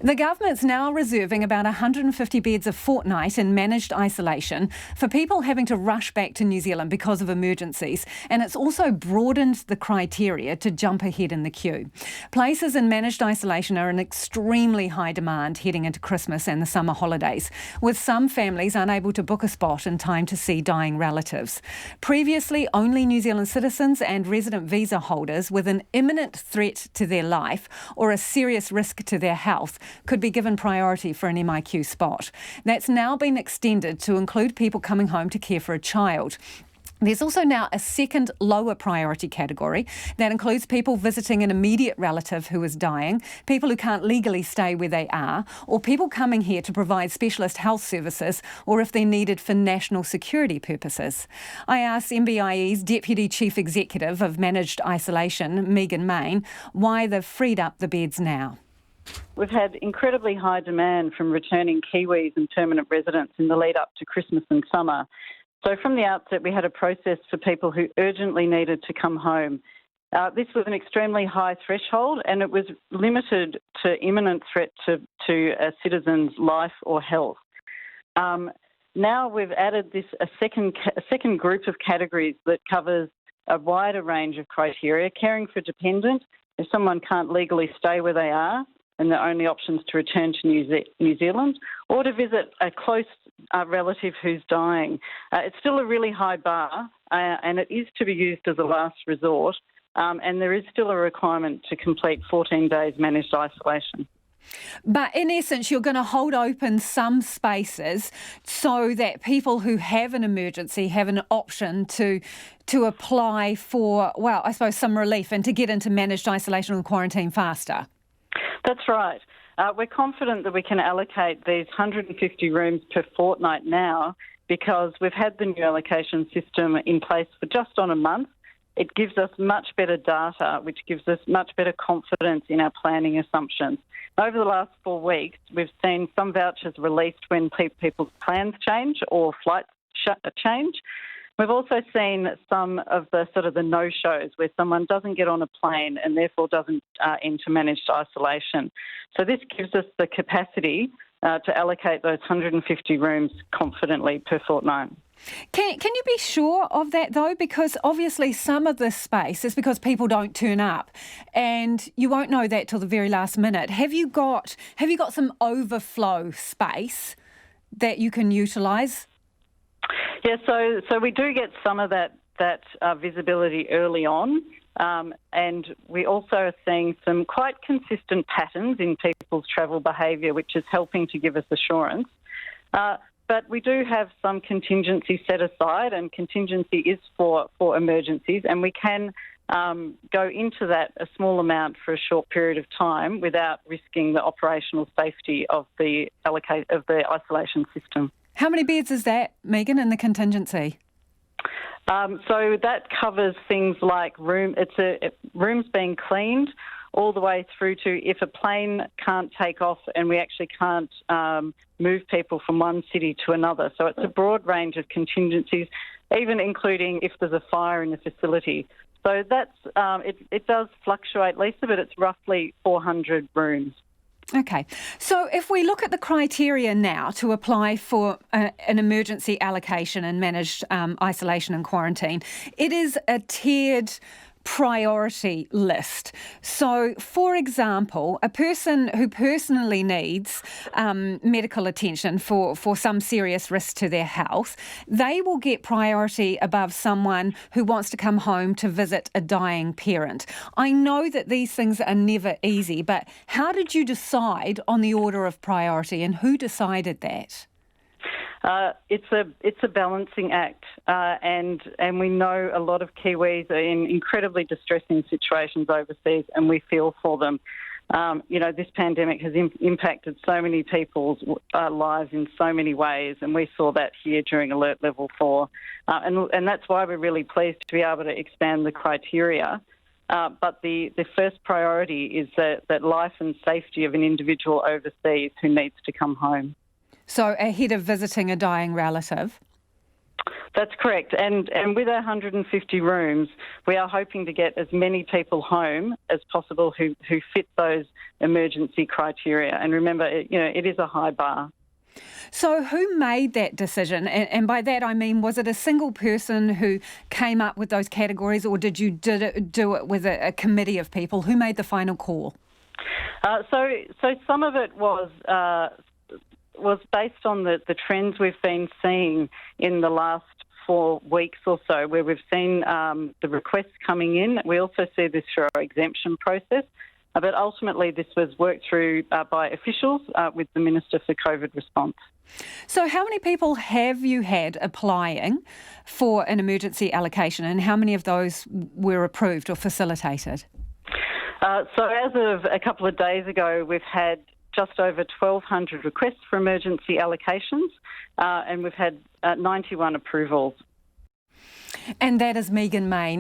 The government's now reserving about 150 beds a fortnight in managed isolation for people having to rush back to New Zealand because of emergencies, and it's also broadened the criteria to jump ahead in the queue. Places in managed isolation are in extremely high demand heading into Christmas and the summer holidays, with some families unable to book a spot in time to see dying relatives. Previously, only New Zealand citizens and resident visa holders with an imminent threat to their life or a serious risk to their health could be given priority for an MIQ spot. That's now been extended to include people coming home to care for a child. There's also now a second lower priority category that includes people visiting an immediate relative who is dying, people who can't legally stay where they are, or people coming here to provide specialist health services or if they're needed for national security purposes. I asked MBIE's Deputy Chief Executive of Managed Isolation, Megan Main, why they've freed up the beds now. We've had incredibly high demand from returning Kiwis and permanent residents in the lead up to Christmas and summer. So from the outset, we had a process for people who urgently needed to come home. This was an extremely high threshold, and it was limited to imminent threat to a citizen's life or health. Now we've added a second group of categories that covers a wider range of criteria: caring for dependent, if someone can't legally stay where they are and the only options to return to New Zealand, or to visit a close relative who's dying. It's still a really high bar, and it is to be used as a last resort, and there is still a requirement to complete 14 days managed isolation. But in essence, you're going to hold open some spaces so that people who have an emergency have an option to apply for, well, I suppose some relief and to get into managed isolation and quarantine faster. That's right. We're confident that we can allocate these 150 rooms per fortnight now because we've had the new allocation system in place for just on a month. It gives us much better data, which gives us much better confidence in our planning assumptions. Over the last 4 weeks, we've seen some vouchers released when people's plans change or flights change. We've also seen some of the no-shows where someone doesn't get on a plane and therefore doesn't enter managed isolation. So this gives us the capacity to allocate those 150 rooms confidently per fortnight. Can you be sure of that though? Because obviously some of this space is because people don't turn up, and you won't know that till the very last minute. Have you got some overflow space that you can utilise? Yeah, so we do get some of that visibility early on, and we also are seeing some quite consistent patterns in people's travel behaviour, which is helping to give us assurance. But we do have some contingency set aside, and contingency is for emergencies, and we can go into that a small amount for a short period of time without risking the operational safety of the isolation system. How many beds is that, Megan, in the contingency? So that covers things like rooms being cleaned all the way through to if a plane can't take off and we actually can't move people from one city to another. So it's a broad range of contingencies, even including if there's a fire in the facility. So that's it does fluctuate, Lisa, but it's roughly 400 rooms. Okay, so if we look at the criteria now to apply for an emergency allocation and managed isolation and quarantine, it is a tiered priority list. So, for example, a person who personally needs medical attention for some serious risk to their health, they will get priority above someone who wants to come home to visit a dying parent. I know that these things are never easy, but how did you decide on the order of priority, and who decided that? It's a balancing act, and we know a lot of Kiwis are in incredibly distressing situations overseas, and we feel for them. This pandemic has impacted so many people's lives in so many ways, and we saw that here during Alert Level 4, and that's why we're really pleased to be able to expand the criteria. But the first priority is that life and safety of an individual overseas who needs to come home. So ahead of visiting a dying relative? That's correct. And with our 150 rooms, we are hoping to get as many people home as possible who fit those emergency criteria. And remember, it is a high bar. So who made that decision? And by that I mean, was it a single person who came up with those categories, or did you do it with a committee of people? Who made the final call? So some of it was based on the trends we've been seeing in the last 4 weeks or so, where we've seen the requests coming in. We also see this through our exemption process. But ultimately, this was worked through by officials with the Minister for COVID response. So how many people have you had applying for an emergency allocation, and how many of those were approved or facilitated? So as of a couple of days ago, we've had just over 1,200 requests for emergency allocations, and we've had 91 approvals. And that is Megan Main.